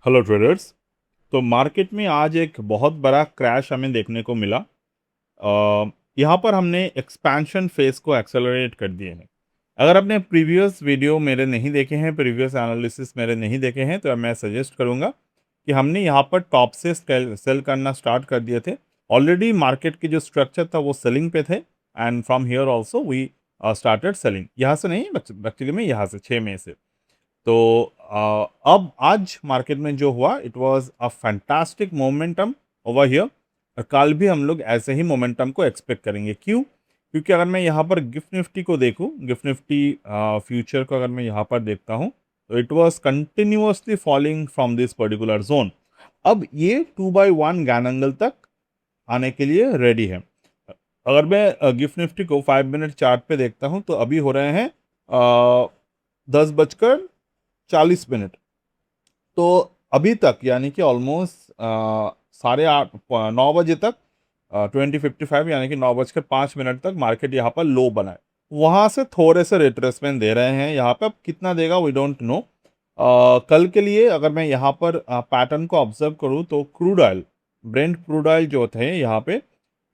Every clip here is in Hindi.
Hello traders. तो मार्केट में आज एक बहुत बड़ा क्रैश हमें देखने को मिला। यहाँ पर हमने एक्सपेंशन फेज को एक्सेलरेट कर दिए हैं। अगर आपने प्रीवियस वीडियो मेरे नहीं देखे हैं, प्रीवियस एनालिसिस मेरे नहीं देखे हैं, तो मैं सजेस्ट करूँगा कि हमने यहाँ पर टॉप से सेल करना स्टार्ट कर दिए थे। ऑलरेडी मार्केट की जो स्ट्रक्चर था वो सेलिंग पे थे, and from here also we started selling. यहाँ से नहीं, एक्चुअली में यहाँ से 6 मई से। तो अब आज मार्केट में जो हुआ, it was a fantastic momentum over here. और कल भी हम लोग ऐसे ही मोमेंटम को एक्सपेक्ट करेंगे। क्यों? क्योंकि अगर मैं यहाँ पर गिफ्ट निफ्टी को देखूँ, गिफ्ट निफ्टी फ्यूचर को अगर मैं यहाँ पर देखता हूँ, तो it was continuously falling from this particular zone. अब ये 2/1 गैन एंगल तक आने के लिए रेडी है। अगर मैं गिफ्ट निफ्टी को 5 मिनट चार्ट पे देखता हूँ, तो अभी हो रहे हैं 10:40। तो अभी तक यानी कि ऑलमोस्ट 9:30 तक 20:55 यानी कि 9:05 तक मार्केट यहाँ पर लो बना है। वहाँ से थोड़े से रिट्रेसमेंट दे रहे हैं। यहाँ पे अब कितना देगा वी डोंट नो। कल के लिए अगर मैं यहाँ पर पैटर्न को ऑब्जर्व करूँ, तो crude oil, Brent crude oil जो थे यहाँ पे,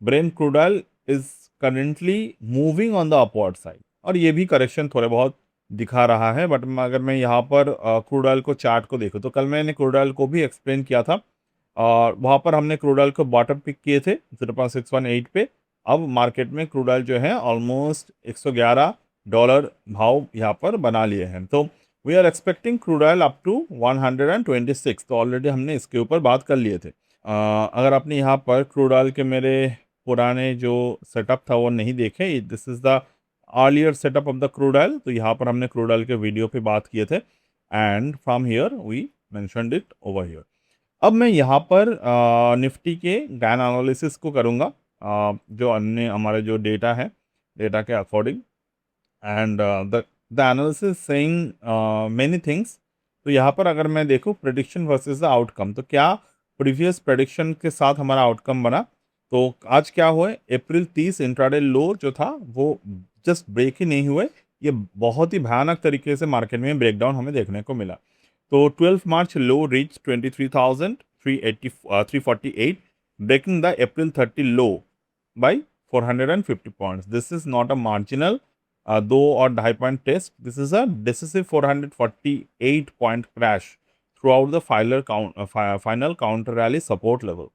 Brent crude oil is currently moving on the upward side, और ये भी करेक्शन थोड़े बहुत दिखा रहा है। बट अगर मैं यहाँ पर क्रूड ऑयल को चार्ट को देखूँ, तो कल मैंने क्रूड ऑयल को भी एक्सप्लेन किया था, और वहाँ पर हमने क्रूड ऑयल को बॉटम पिक किए थे 0.618 पे। अब मार्केट में क्रूड ऑयल जो है ऑलमोस्ट $111 भाव यहाँ पर बना लिए हैं। तो we are expecting crude oil up to 126। तो ऑलरेडी हमने इसके ऊपर बात कर लिए थे। अगर आपने यहाँ पर क्रूड ऑयल के मेरे पुराने जो सेटअप था वो नहीं देखे, this is the earlier setup of the crude oil. तो यहाँ पर हमने क्रूड ऑयल के वीडियो पे बात किए थे, and from here we mentioned it over here. अब मैं यहाँ पर निफ्टी के गैन एनालिसिस को करूँगा, जो अन्य हमारे जो डेटा है, डेटा के according, and the analysis saying many things. तो यहाँ पर अगर मैं देखूँ प्रेडिक्शन वर्सेस द आउटकम, तो क्या प्रीवियस प्रेडिक्शन के साथ हमारा आउटकम बना? तो आज क्या हुआ है, अप्रैल 30 इंट्राडे लो जो था वो जस्ट ब्रेक ही नहीं हुए। ये बहुत ही भयानक तरीके से मार्केट में ब्रेकडाउन हमें देखने को मिला। तो 12 मार्च लो reach 23,348, breaking the April 30 low by 450 points. This is not a marginal दो और ढाई point test, this is a decisive 448 point crash throughout the final counter rally support level.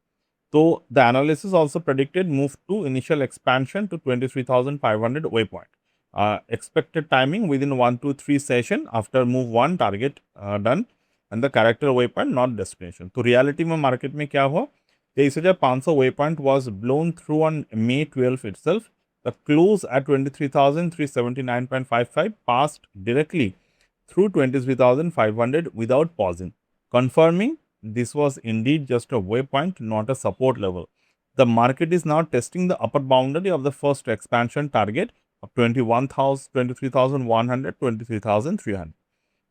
तो the analysis also predicted move to initial expansion to 23,500 waypoint. Expected timing within 1 to 3 session after move 1 target done, and the character waypoint not destination. तो रियलिटी में मार्केट में क्या हुआ, 23,500 waypoint was blown through on May 12 itself. The close at 23,379.55 passed directly through 23,500 without pausing, confirming this was indeed just a waypoint, not a support level. The market is now testing the upper boundary of the first expansion target of 21,000, 23,100, 23,300.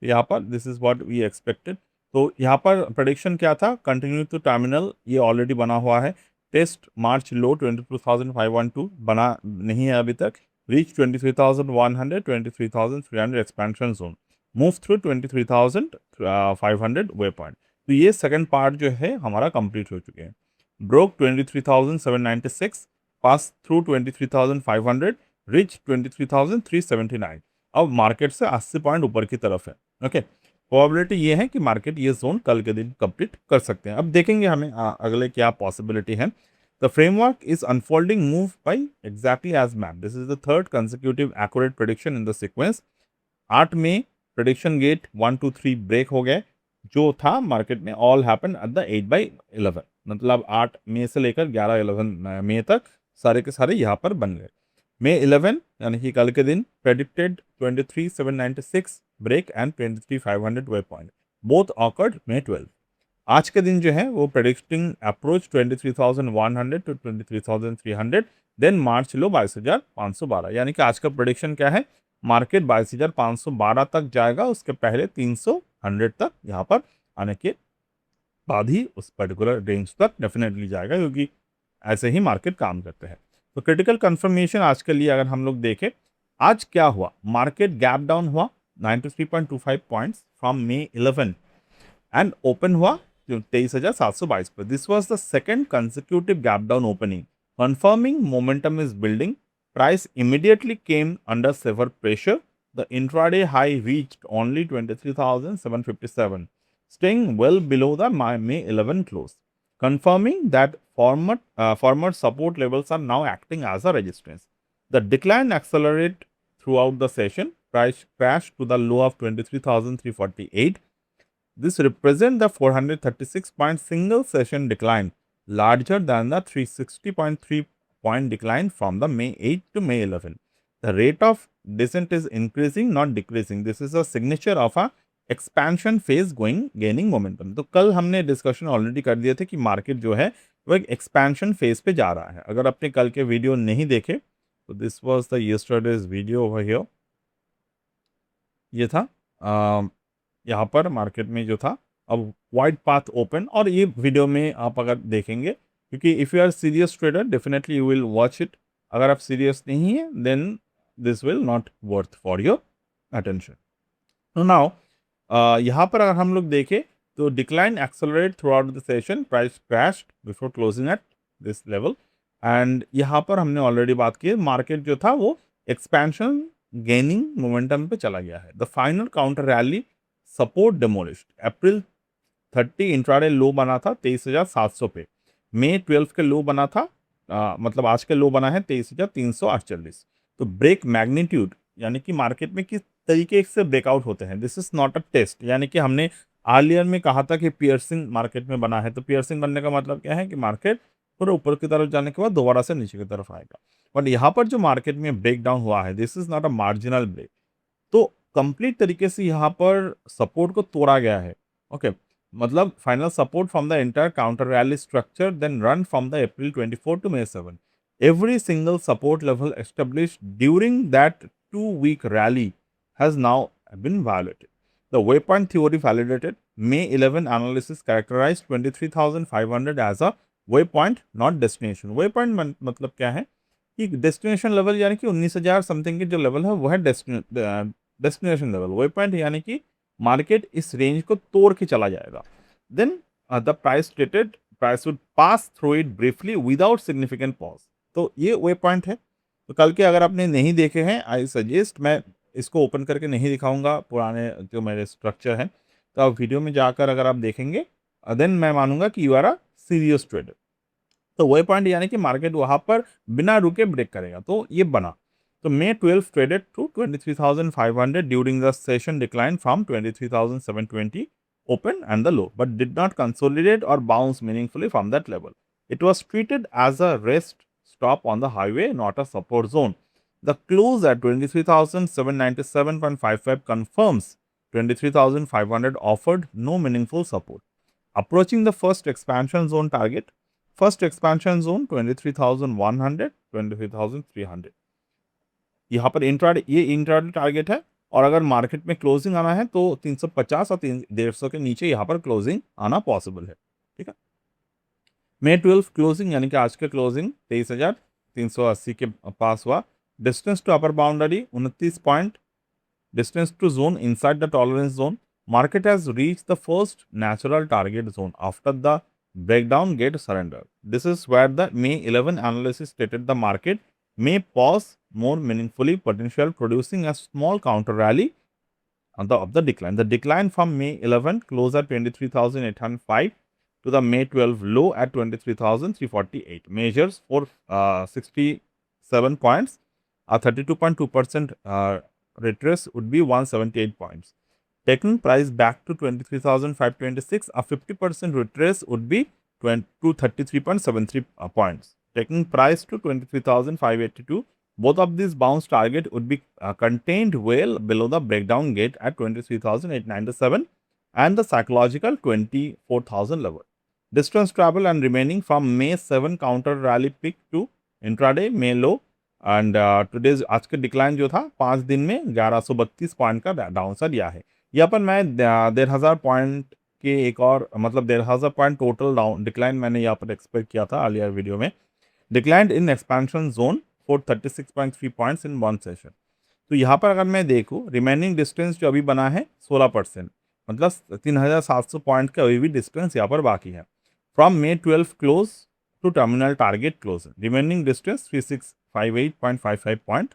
यहाँ पर this is what we expected. तो यहाँ पर प्रेडिक्शन क्या था, कंटिन्यू टू टर्मिनल, ये ऑलरेडी बना हुआ है। टेस्ट मार्च लो 22,512 बना नहीं है अभी तक। Reach 23,100, 23,300 expansion zone, move through 23,500 way point. तो ये सेकंड पार्ट जो है हमारा कंप्लीट हो चुके हैं। Broke 23,796, pass through 23,500, rich 23,379। अब मार्केट से 80 पॉइंट ऊपर की तरफ है। ओके, प्रोबेबिलिटी ये है कि मार्केट ये जोन कल के दिन कंप्लीट कर सकते हैं। अब देखेंगे हमें अगले क्या पॉसिबिलिटी है। The framework is unfolding move by exactly as map. This is the third consecutive accurate prediction in the sequence. 8 में प्रेडिक्शन गेट 1 2 3 ब्रेक हो गए, जो था मार्केट में ऑल हैपन एट द 8/11। मतलब 8 मई से लेकर 11 मई तक सारे के सारे यहाँ पर बन गए। May 11 यानी कि कल के दिन predicted 23,796 break and 23,500 way point, both occurred May 12। आज के दिन जो है वो predicting approach 23,100 to 23,300, then March low 22,512। यानी कि आज का प्रेडिक्शन क्या है, मार्केट 22,512 तक जाएगा, उसके पहले 300 तक यहाँ पर आने के बाद ही उस पर्टिकुलर रेंज तक डेफिनेटली जाएगा, क्योंकि ऐसे ही मार्केट काम करते हैं। तो क्रिटिकल कंफर्मेशन आज के लिए अगर हम लोग देखें, आज क्या हुआ, मार्केट गैप डाउन हुआ 93.25 points from May 11, and open हुआ 23,722 पर. This was the second consecutive gap down opening, confirming momentum is building. Price immediately came under severe pressure. The intraday high reached only 23,757, staying well below the May 11 close, confirming that former support levels are now acting as a resistance. The decline accelerated throughout the session. Price crashed to the low of 23,348. This represents the 436-point single session decline, larger than the 360.3-point decline from the May 8 to May 11. The rate of descent is increasing, not decreasing. This is a signature of a expansion phase gaining momentum. तो कल हमने डिस्कशन ऑलरेडी कर दिए थे कि मार्केट जो है वो एक एक्सपेंशन फेज पे जा रहा है. अगर आपने कल के वीडियो नहीं देखे तो this was the yesterday's video over here. ये था यहाँ पर मार्केट में जो था अब वाइड पाथ ओपन. और ये वीडियो में आप अगर देखेंगे, क्योंकि if you are serious trader definitely you will watch it. अगर आप सीरियस नहीं है then this will not worth for your attention. तो नाउ यहाँ पर अगर हम लोग देखें तो decline accelerate throughout the session. Price crashed before closing at this level. And यहाँ पर हमने ऑलरेडी बात की, मार्केट जो था वो एक्सपेंशन गेनिंग मोमेंटम पे चला गया है. The final counter rally support demolished. April 30 intraday low बना था 23,700 पे. मई 12 के लो बना था, मतलब आज के लो बना है 23,348. तो ब्रेक मैग्नीट्यूड यानी कि मार्केट में किस तरीके से ब्रेकआउट होते हैं, this is not a test. यानी कि हमने अर्लियर में कहा था कि पियर्सिंग मार्केट में बना है. तो पियर्सिंग बनने का मतलब क्या है कि मार्केट पूरा ऊपर की तरफ जाने के बाद दोबारा से नीचे की तरफ आएगा. बट यहाँ पर जो मार्केट में ब्रेक डाउन हुआ है this is not a marginal break. तो कंप्लीट तरीके से यहाँ पर सपोर्ट को तोड़ा गया है. ओके मतलब final support from the entire counter rally structure then run from the April 24 to May 7. Every single support level established during that 2-week rally has now been violated. The waypoint theory validated. May 11 analysis characterized 23,500 as a waypoint, not destination. Waypoint मतलब क्या है कि डेस्टिनेशन लेवल यानी कि 19,000 समथिंग के जो लेवल है वो है डेस्टिनेशन लेवल. waypoint यानी कि मार्केट इस रेंज को तोड़ के चला जाएगा. Then the price stated price would pass through it briefly without significant pause. तो ये वे पॉइंट है. तो कल के अगर आपने नहीं देखे हैं आई सजेस्ट, मैं इसको ओपन करके नहीं दिखाऊंगा पुराने जो मेरे स्ट्रक्चर हैं. तो आप वीडियो में जाकर अगर आप देखेंगे देन मैं मानूंगा कि you are a serious trader. तो वे पॉइंट यानी कि मार्केट वहाँ पर बिना रुके ब्रेक करेगा. तो ये बना. तो May 12 traded to 23,500 during the session decline from 23,720 open and the low, but did not consolidate or bounce meaningfully from that level. It was treated as a rest stop on the highway, not a support zone. The close at 23,797.55 confirms 23,500 offered no meaningful support. Approaching the first expansion zone target, first expansion zone 23,100, 23,300. यहाँ पर इंट्राडे टारगेट है. और अगर मार्केट में क्लोजिंग आना है तो 350 और 150 के नीचे यहाँ पर क्लोजिंग आना पॉसिबल है. ठीक है. May 12 क्लोजिंग यानी कि आज के क्लोजिंग 23,380 के पास हुआ. Distance to upper boundary 29 point. Distance to zone inside the tolerance zone. Market has reach the first natural target zone after the breakdown get surrender. This is where the May 11 analysis stated the market may pause more meaningfully, potential producing a small counter rally of the decline. The decline from May 11 close at 23,805 to the May 12 low at 23,348 measures for 67 points. A 32.2% retrace would be 178 points. Taking price back to 23,526, a 50% retrace would be 233.73 points. Taking price to 23,582, both of these bounce target would be contained well below the breakdown gate at 23,897 and the psychological 24,000 level. Distance travel and remaining from May 7 counter rally peak to intraday May low and today's आज का डिक्लाइन जो था 5 दिन में 1132 पॉइंट का डाउन साइड यह है. यहाँ पर मैं 1,500 पॉइंट के एक और मतलब 1,500 पॉइंट टोटल डाउन डिक्लाइन मैंने यहाँ पर एक्सपेक्ट किया था अर्लियर वीडियो में. Declined in expansion zone for 36.3 points in one session. तो यहाँ पर अगर मैं देखूँ रिमेनिंग डिस्टेंस जो अभी बना है 16%. मतलब 3700 पॉइंट का अभी भी डिस्टेंस यहाँ पर बाकी है। From May 12 close to terminal target close, remaining distance 3658.55 point.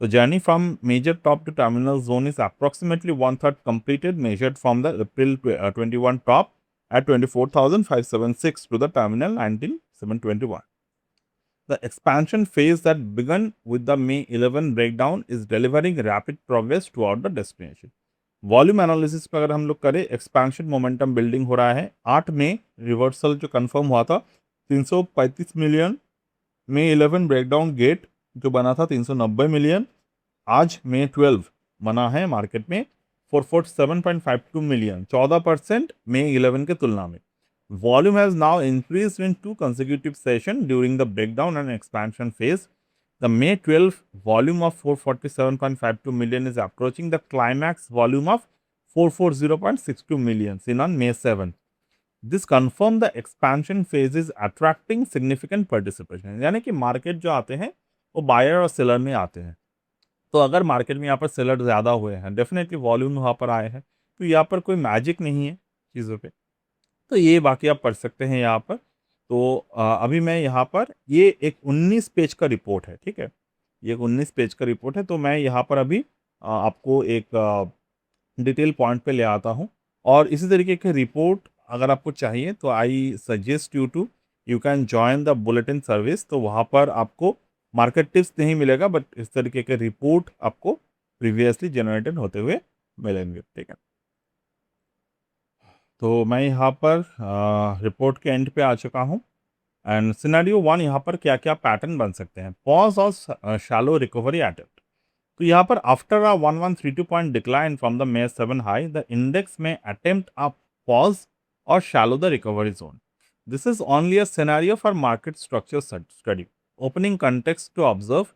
The journey from major top to terminal zone is approximately one third completed, measured from the April 21 top at 24,576 to the terminal 19,721. The expansion phase that began with the May 11 breakdown is delivering rapid progress toward the destination. Volume analysis पे अगर हम लोग करें, एक्सपेंशन मोमेंटम बिल्डिंग हो रहा है। 8 में रिवर्सल जो कंफर्म हुआ था 335 मिलियन, मे 11 ब्रेकडाउन गेट जो बना था 390 मिलियन, आज मे 12 बना है मार्केट में 447.52 मिलियन, 14% मे 11 के तुलना में। Volume has now increased in two consecutive sessions during the breakdown and expansion phase. The May 12 volume of 447.52 million is approaching the climax volume of 440.62 million seen on May 7. This confirms the expansion phase is attracting significant participation. यानी कि मार्केट जो आते हैं वो बायर और सेलर में आते हैं। तो अगर मार्केट में यहाँ पर सेलर ज़्यादा हुए हैं, डेफिनेटली वॉल्यूम वहाँ पर आए हैं, तो यहाँ पर कोई मैजिक नहीं है चीज़ों पे। तो ये बाकी आप पढ़ सकते हैं यहाँ पर। तो अभी मैं यहाँ पर, ये एक 19 पेज का रिपोर्ट है, ठीक है? ये एक 19 पेज का रिपोर्ट है, तो मैं यहाँ पर अभी आपको एक डिटेल पॉइंट पे ले आता हूँ। और इसी तरीके की रिपोर्ट अगर आपको चाहिए तो I suggest you can join the bulletin service. तो वहाँ पर आपको मार्केट टिप्स नहीं मिलेगा, बट इस तरीके के रिपोर्ट आपको प्रीवियसली जनरेटेड होते हुए मिलेंगे, ठीक है? तो मैं यहाँ पर रिपोर्ट के एंड पे आ चुका हूँ। एंड सिनेरियो 1 यहाँ पर क्या क्या पैटर्न बन सकते हैं। पॉज और शैलो रिकवरी अटेम्प्ट। तो यहाँ पर after a 1132 point decline from the May 7 high, the index में अटेम्प्ट अ पॉज और shallow the recovery zone. This is only a scenario for market structure study. Opening context to observe,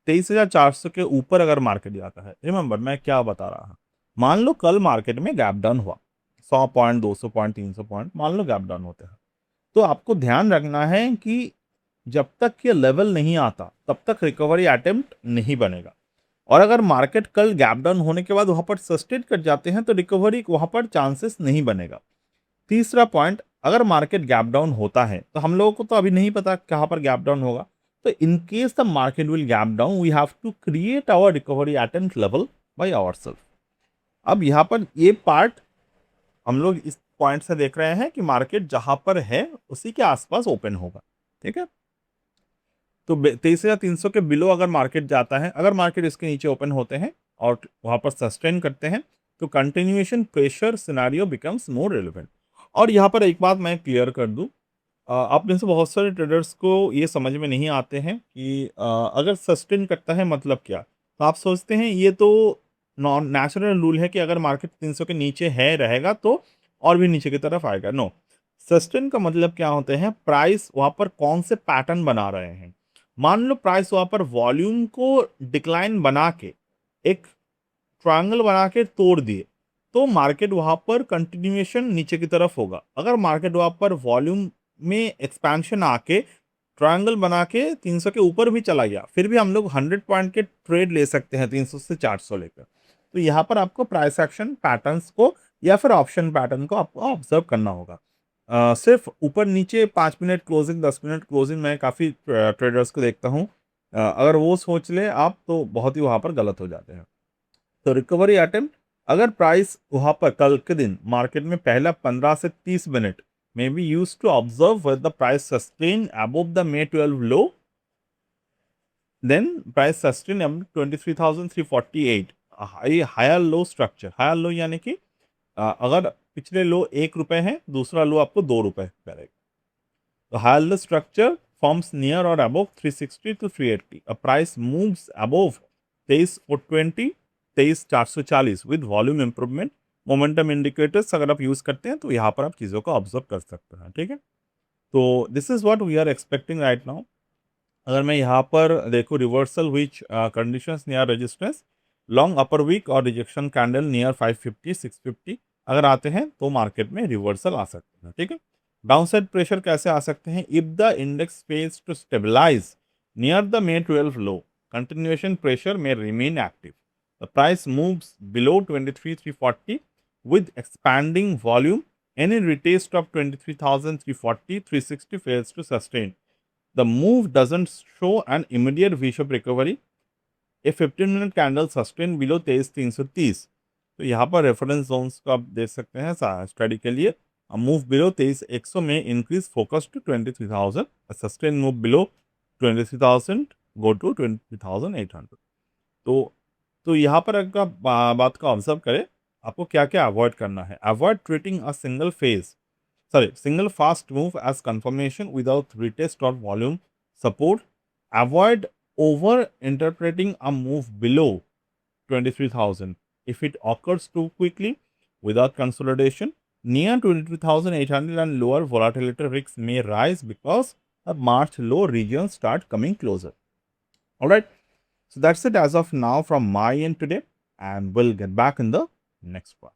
23,400 के ऊपर अगर मार्केट जाता है, रिमेंबर मैं क्या बता रहा हूँ, मान लो कल मार्केट में गैप डाउन हुआ 100 पॉइंट, 200 पॉइंट, 300 पॉइंट, मान लो गैप डाउन होते हैं, तो आपको ध्यान रखना है कि जब तक ये लेवल नहीं आता तब तक रिकवरी अटेम्प्ट नहीं बनेगा। और अगर मार्केट कल गैप डाउन होने के बाद वहां पर सस्टेन कर जाते हैं तो रिकवरी वहां पर चांसेस नहीं बनेगा। तीसरा पॉइंट, अगर मार्केट गैप डाउन होता है तो हम लोगों को तो अभी नहीं पता कहाँ पर गैप डाउन होगा, तो in case the market will gap down we have to create our recovery attempt level by ourselves. अब यहाँ पर ये पार्ट हम लोग इस पॉइंट से देख रहे हैं कि मार्केट जहां पर है उसी के आसपास ओपन होगा, ठीक है? तो 23,300 के बिलो अगर मार्केट जाता है, अगर मार्केट इसके नीचे ओपन होते हैं और वहां पर सस्टेन करते हैं, तो continuation pressure scenario becomes more relevant. और यहाँ पर एक बात मैं क्लियर कर दूं, आप में से बहुत सारे ट्रेडर्स को ये समझ में नहीं आते हैं कि अगर सस्टेन करता है मतलब क्या। तो आप सोचते हैं ये तो नॉन नेचुरल रूल है कि अगर मार्केट 300 के नीचे है रहेगा तो और भी नीचे की तरफ आएगा। नो, सस्टेन का मतलब क्या होते हैं, प्राइस वहां पर कौन से पैटर्न बना रहे हैं। मान लो प्राइस वहां पर वॉल्यूम को डिक्लाइन बना के एक ट्रायंगल बना के तोड़ दिए, तो मार्केट वहां पर कंटिन्यूएशन नीचे की तरफ होगा। अगर मार्केट वहां पर वॉल्यूम में एक्सपेंशन आके ट्रायंगल बना के 300 के ऊपर भी चला गया, फिर भी हम लोग 100 पॉइंट के ट्रेड ले सकते हैं 300 से 400 लेकर। तो यहाँ पर आपको प्राइस एक्शन पैटर्न्स को या फिर ऑप्शन पैटर्न को आपको ऑब्जर्व करना होगा। सिर्फ ऊपर नीचे 5 मिनट क्लोजिंग, 10 मिनट क्लोजिंग मैं काफ़ी ट्रेडर्स को देखता हूँ, अगर वो सोच ले आप तो बहुत ही वहाँ पर गलत हो जाते हैं। तो रिकवरी अटेम्प्ट, अगर प्राइस वहां पर कल के दिन मार्केट में पहला 15 से 30 मिनट में be use to observe with the price sustain above the May 12 low, then price sustain 23,348 higher low structure. Higher low यानी कि अगर पिछले लो 1 रुपए है, दूसरा लो आपको 2 रुपए करेगा, तो higher low structure forms near or above 360 to 380. A price moves above 23,420, 23,440 with volume improvement. Momentum indicators अगर आप यूज करते हैं तो यहाँ पर आप चीज़ों को ऑब्जर्व कर सकते हैं, ठीक है? तो this is what we are expecting right now. अगर मैं यहाँ पर देखूँ, reversal which conditions near resistance, long upper wick और रिजेक्शन कैंडल नियर 550 650 अगर आते हैं तो मार्केट में रिवर्सल आ सकते हैं, ठीक है? डाउनसाइड प्रेशर कैसे आ सकते हैं, if the index fails to stabilise near the May 12 low, continuation pressure में remain active, the price moves below 23,340, with expanding volume, any retest of 23,340, 360 fails to sustain. The move doesn't show an immediate V-shape recovery. A 15-minute candle sustain below 23,330, तो यहाँ पर रेफरेंस जोन्स को आप देख सकते हैं स्टडी के लिए. मूव बिलो 23,100 में increase focus to 23,000, sustain move below 23,000 go to 23,800. तो यहाँ पर अगर आप बात को ऑब्जर्व करें, आपको क्या क्या अवॉइड करना है. Avoid treating a single fast move as confirmation without retest or volume support. Avoid over interpreting a move below 23,000 if it occurs too quickly without consolidation. Near 23,800 and lower volatility risks may rise because the March low regions start coming closer. All right, so that's it as of now from my end today, and we'll get back in the next part.